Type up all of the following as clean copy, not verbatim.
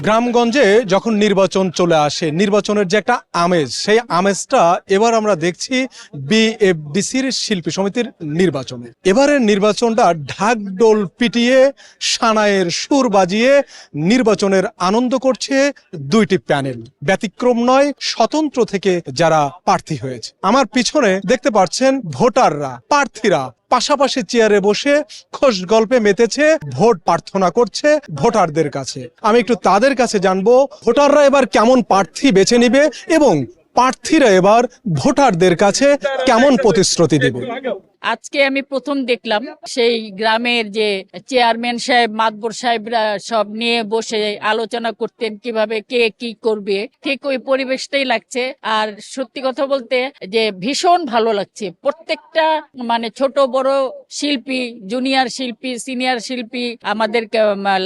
গ্রামগঞ্জে যখন নির্বাচন চলে আসে, নির্বাচনের যে একটা আমেজ, সেই আমেজটা এবার আমরা দেখছি বিএফডিসির শিল্পী সমিতির নির্বাচনে। এবারের নির্বাচনটা ঢাকঢোল পিটিয়ে সানায়ের সুর বাজিয়ে নির্বাচনের আনন্দ করছে দুইটি প্যানেল। ব্যতিক্রম নয়, স্বতন্ত্র থেকে যারা প্রার্থী হয়েছে। আমার পিছনে দেখতে পাচ্ছেন ভোটাররা, প্রার্থীরা পাশাপাশি চেয়ারে বসে খোশ গল্পে মেতেছে, ভোট প্রার্থনা করছে ভোটারদের কাছে। আমি একটু তাদের কাছে জানবো ভোটাররা এবার কেমন প্রার্থী বেছে নিবে এবং প্রার্থীরা এবার ভোটারদের কাছে কেমন প্রতিশ্রুতি দেবে। আজকে আমি প্রথম দেখলাম সেই গ্রামের যে চেয়ারম্যান সাহেব, মাতবর সাহেবরা সব নিয়ে বসে আলোচনা করতেন কিভাবে কে কি করবে, ঠিক ওই পরিবেশটাই লাগছে। আর সত্যি কথা বলতে যে ভীষণ ভালো লাগছে। প্রত্যেকটা মানে ছোট বড় শিল্পী, জুনিয়র শিল্পী, সিনিয়র শিল্পী, আমাদের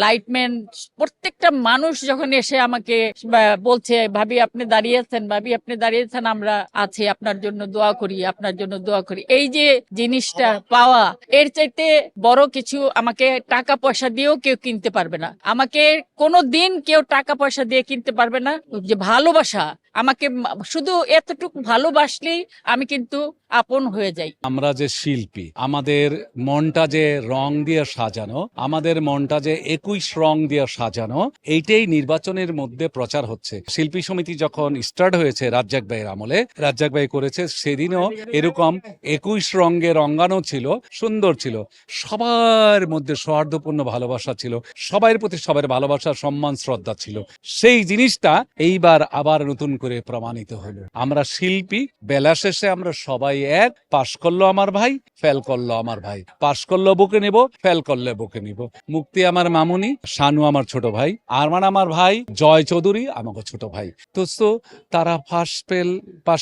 লাইটম্যান, প্রত্যেকটা মানুষ যখন এসে আমাকে বলছে ভাবি আপনি দাঁড়িয়েছেন, ভাবি আপনি দাঁড়িয়েছেন, আমরা আছি, আপনার জন্য দোয়া করি, আপনার জন্য দোয়া করি। এই যে জিনিসটা পাওয়া, এর চাইতে বড় কিছু আমাকে টাকা পয়সা দিয়েও কেউ কিনতে পারবে না। আমাকে কোনো দিন কেউ টাকা পয়সা দিয়ে কিনতে পারবে না। যে ভালোবাসা, আমাকে শুধু এতটুকু ভালোবাসলেই আমি কিন্তু আপন হয়ে যাই। আমরা যে শিল্পী, আমাদের মনটা যে রং দিয়ে সাজানো, আমাদের মনটা যে 21 রং দিয়ে সাজানো, এইটাই নির্বাচনের মধ্যে প্রচার হচ্ছে। শিল্পী সমিতি যখন স্টার্ট হয়েছে রাজ্জাক ভাইয়ের আমলে, রাজ্জাক ভাই করেছে, সেদিনও এরকম 21 রঙে রঙানো ছিল, সুন্দর ছিল। সবার মধ্যে সৌহার্দ্যপূর্ণ ভালোবাসা ছিল, সবার প্রতি সবার ভালোবাসা, সম্মান, শ্রদ্ধা ছিল। সেই জিনিসটা এইবার আবার নতুন করে প্রমাণিত হলো। আমরা শিল্পী, বেলা শেষে আমরা সবাই এক। পাশ করলো আমার ভাই, ফেল করলো আমার ভাই। পাশ করলো বুকে নেব, ফেল করলে বুকে নিব। মুক্তি আমার মামুনি, শানু আমার ছোট ভাই, আরমান আমার ভাই, জয় চৌধুরী আমাকে ছোট ভাই। তো তারা পাশ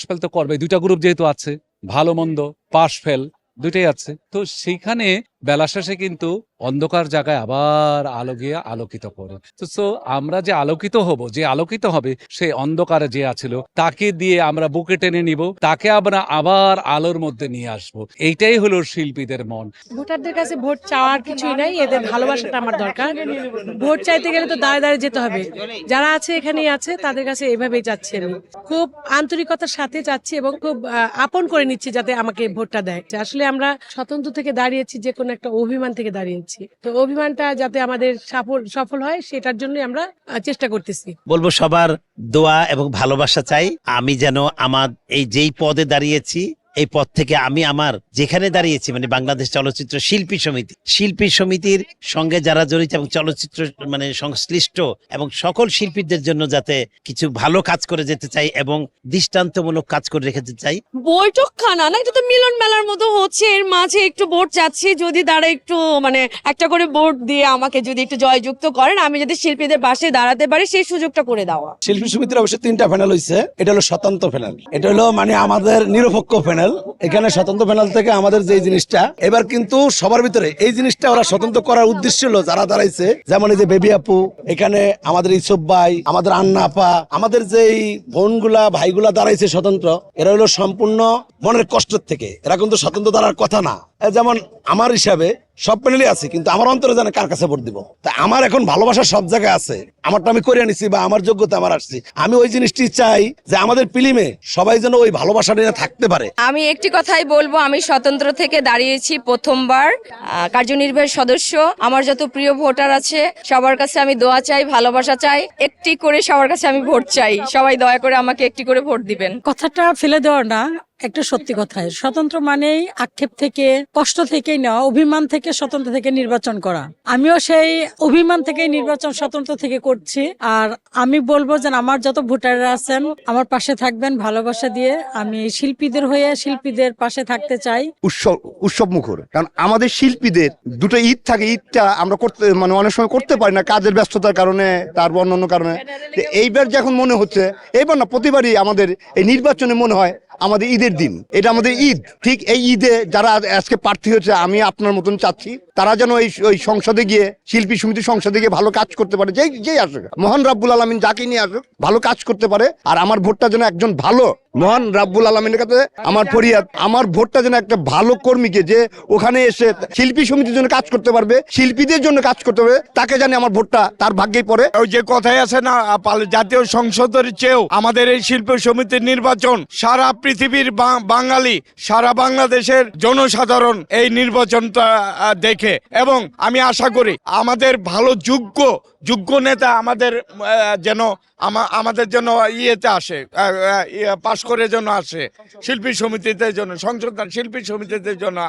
ফেল তো করবে। দুইটা গ্রুপ যেহেতু আছে, ভালো মন্দ, পাশ ফেল দুইটাই আছে। তো সেইখানে বেলা শেষে কিন্তু অন্ধকার জায়গায় আবার আলো গিয়ে আলোকিত করে। তো আমরা যে আলোকিত হব, যে আলোকিত হবে, সেই অন্ধকারে যে আছিল তাকে দিয়ে আমরা বুকে টেনে নিব, তাকে আমরা আবার আলোর মধ্যে নিয়ে আসব। এইটাই হলো শিল্পীদের মন। ভোটারদের কাছে ভোট চাওয়ার কিছুই নাই, এদের ভালোবাসাটা আমার দরকার। ভোট চাইতে গেলে তো দাঁড়ে দাঁড়িয়ে যেতে হবে। যারা আছে এখানেই আছে, তাদের কাছে এভাবেই চাচ্ছি। আমি খুব আন্তরিকতার সাথে চাচ্ছি এবং খুব আপন করে নিচ্ছি যাতে আমাকে ভোটটা দেয়। আসলে আমরা স্বতন্ত্র থেকে দাঁড়িয়েছি, যে কোনো একটা অভিমান থেকে দাঁড়িয়েছি। তো অভিমানটা যাতে আমাদের সফল হয়, সেটার জন্য আমরা চেষ্টা করতেছি। বলবো সবার দোয়া এবং ভালোবাসা চাই। আমি যেন আমার এই যেই পদে দাঁড়িয়েছি, এই পদ থেকে আমি আমার যেখানে দাঁড়িয়েছি, মানে বাংলাদেশ চলচ্চিত্র শিল্পী সমিতির সঙ্গে যারা জড়িত এবং চলচ্চিত্র মানে সংশ্লিষ্ট এবং সকল শিল্পীদের জন্য যাতে কিছু ভালো কাজ করে যেতে চাই এবং দৃষ্টান্তমূলক কাজ করে রেখে চাই। বৈঠক খানা না, এটা তো মিলন মেলার মতো হচ্ছে। এর মাঝে একটু ভোট চাচ্ছি, যদি তারা একটু মানে একটা করে ভোট দিয়ে আমাকে যদি একটু জয়যুক্ত করেন, আমি যদি শিল্পীদের পাশে দাঁড়াতে পারি, সেই সুযোগটা করে দেওয়া। শিল্পী সমিতির অবশ্যই 3টা প্যানেল হয়েছে। এটা হলো স্বতন্ত্র প্যানেল, এটা হলো মানে আমাদের নিরপেক্ষ প্যানেল। এখানে স্বতন্ত্র প্যানেল থেকে আমাদের যে জিনিসটা এবার কিন্তু সবার ভিতরে এই জিনিসটা ওরা স্বতন্ত্র করার উদ্দেশ্য হলো যারা দাঁড়াইছে, যেমন এই যে বেবি আপু, এখানে আমাদের ইসব ভাই, আমাদের আন্না আপা, আমাদের যে বোনগুলা ভাইগুলা দাঁড়াইছে স্বতন্ত্র, এরা হলো সম্পূর্ণ মনের কষ্টের থেকে। এরা কিন্তু স্বতন্ত্র দাঁড়ার কথা না। যেমন আমার হিসাবে সব প্যানেলই আছে, কিন্তু আমার অন্তরে জানে কার কাছে ভোট দিব। তা আমার এখন ভালোবাসা সব জায়গায় আছে, আমারটা আমি করে নিছি বা আমার যোগ্যতা আমার আসছি। আমি ওই জিনিসটি চাই যে আমাদের ফিল্মে সবাই যেন ওই ভালোবাসাটা নিয়ে থাকতে পারে। আমি একটি কথাই বলবো, আমি স্বতন্ত্র থেকে দাঁড়িয়েছি প্রথমবার কার্যনির্বাহী সদস্য। আমার যত প্রিয় ভোটার আছে সবার কাছে আমি দোয়া চাই, ভালোবাসা চাই। একটি করে সবার কাছে আমি ভোট চাই, সবাই দয়া করে আমাকে একটি করে ভোট দিবেন। কথাটা ফেলে দেওয়ার না, একটা সত্যি কথাই। স্বতন্ত্র মানেই আক্ষেপ থেকে, কষ্ট থেকেই নেওয়া, অভিমান থেকে স্বতন্ত্র থেকে নির্বাচন করা। আমিও সেই অভিমান থেকে নির্বাচন স্বতন্ত্র থেকে করছি। আর আমি বলবো যে আমার যত ভোটাররা আছেন আমার পাশে থাকবেন ভালোবাসা দিয়ে। আমি শিল্পীদের হয়ে শিল্পীদের পাশে থাকতে চাই। উৎসব মুখর, কারণ আমাদের শিল্পীদের দুটো ঈদ থাকে, ঈদটা আমরা করতে মানে অনেক সময় করতে পারি না কাজের ব্যস্ততার কারণে, তারপর অন্যান্য কারণে। এইবার যখন মনে হচ্ছে, এইবার না প্রতিবারই আমাদের এই নির্বাচনে মনে হয় আমাদের ঈদের দিন, এটা আমাদের ঈদ। ঠিক এই ঈদে যারা আজকে প্রার্থী হয়েছে, আমি আপনার মতন চাচ্ছি তারা যেন ওই সংসদে গিয়ে, শিল্পী সমিতি সংসদে গিয়ে ভালো কাজ করতে পারে। যেই আসুক, মহান রাব্বুল আলামিন যাকে নিয়ে আসুক, ভালো কাজ করতে পারে। আর আমার ভোটটা যেন একজন ভালো মহান রাব্বুল আলামিনের কাছে আমার ফরিয়াদ, আমার ভোটটা যেন একটা ভালো কর্মীকে, যে ওখানে এসে শিল্পী সমিতির জন্য কাজ করতে পারবে, শিল্পীদের জন্য কাজ করতে পারবে, তাকে জানি আমার ভোটটা তার ভাগ্যেই পড়ে। ওই যে কথাই আছে না, জাতীয় সংসদের চেয়েও আমাদের এই শিল্প সমিতির নির্বাচন সারা পৃথিবীর বাঙালি, সারা বাংলাদেশের জনসাধারণ এই নির্বাচনটা দেখে, এবং আমি আশা করি আমাদের ভালো যোগ্য নেতা আমাদের যেন আমাদের জন্য ইয়েতে আসে, পাশ করে জন্য আসে, শিল্পী সমিতিতে জন্য, সংশোধন শিল্পী সমিতিতে জন্য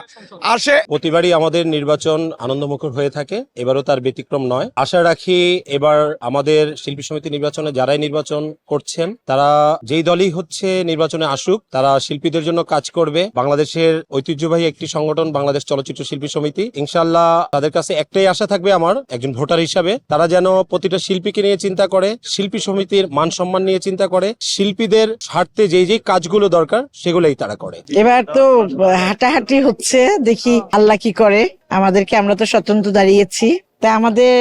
আসে। প্রতিবারই আমাদের নির্বাচন আনন্দমুখর হয়ে থাকে, এবারও তার ব্যতিক্রম নয়। আশা রাখি এবার আমাদের শিল্পী সমিতি নির্বাচনে যারাই নির্বাচন করছেন, তারা যেই দলই হচ্ছে নির্বাচনে আসুক, তারা শিল্পীদের জন্য কাজ করবে। বাংলাদেশের ঐতিহ্যবাহী একটি সংগঠন বাংলাদেশ চলচ্চিত্র শিল্পী সমিতি, ইনশাআল্লাহ তাদের কাছে একটাই আশা থাকবে আমার একজন ভোটার হিসাবে, তারা যেন প্রতিটা শিল্পীকে নিয়ে চিন্তা করে, শিল্পী সমিতির মান সম্মান নিয়ে চিন্তা করে, শিল্পীদের স্বার্থে যেই কাজগুলো দরকার সেগুলোই তারা করে। এবার তো হাঁটাহাঁটি হচ্ছে, দেখি আল্লাহ কি করে আমাদেরকে। আমরা তো স্বতন্ত্র দাঁড়িয়েছি, তা আমাদের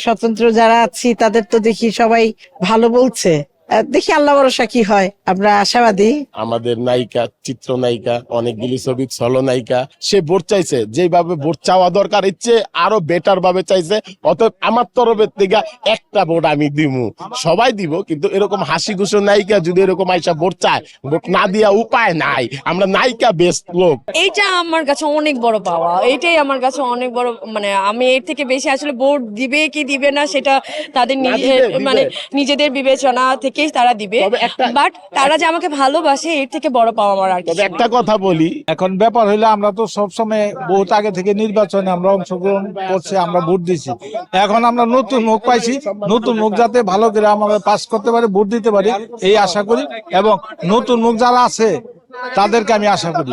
স্বতন্ত্র যারা আছি তাদের তো দেখি সবাই ভালো বলছে, দেখি আল্লাহ ভরসা কি হয়, আমরা আশাবাদী। আমাদের নায়িকা, চিত্রনায়িকা, অনেকগুলি ছবি নায়িকা, সে ভোট চাইছে, যেভাবে ভোট চাওয়া দরকার ইচ্ছে আরো বেটার ভাবে চাইছে। অতএব আমার তরফের থেকে একটা ভোট আমি দিব, সবাই দিব, কিন্তু এরকম হাসি খুশো নায়িকা যদি এরকম আইসা ভোট চায়, ভোট না দিয়া উপায় নাই। আমরা নায়িকা বেস্ট লোক। এইটা আমার কাছে অনেক বড় পাওয়া, এইটাই আমার কাছে অনেক বড়, মানে আমি এর থেকে বেশি আসলে ভোট দিবে কি দিবে না সেটা তাদের মানে নিজেদের বিবেচনা থেকেই তারা দিবে, বাট তারা যে আমাকে ভালোবাসে এর থেকে বড় পাওয়া আমার আর কিছু। একটা কথা বলি, এখন ব্যাপার হইলে আমরা তো সবসময় বহুত আগে থেকে নির্বাচনে আমরা অংশগ্রহণ করছি, আমরা ভোট দিছি। এখন আমরা নতুন মুখ পাইছি, নতুন মুখ যাতে ভালো করে আমাদের পাস করতে পারে, ভোট দিতে পারি এই আশা করি, এবং নতুন মুখ যারা আছে তাদেরকে আমি আশা করি।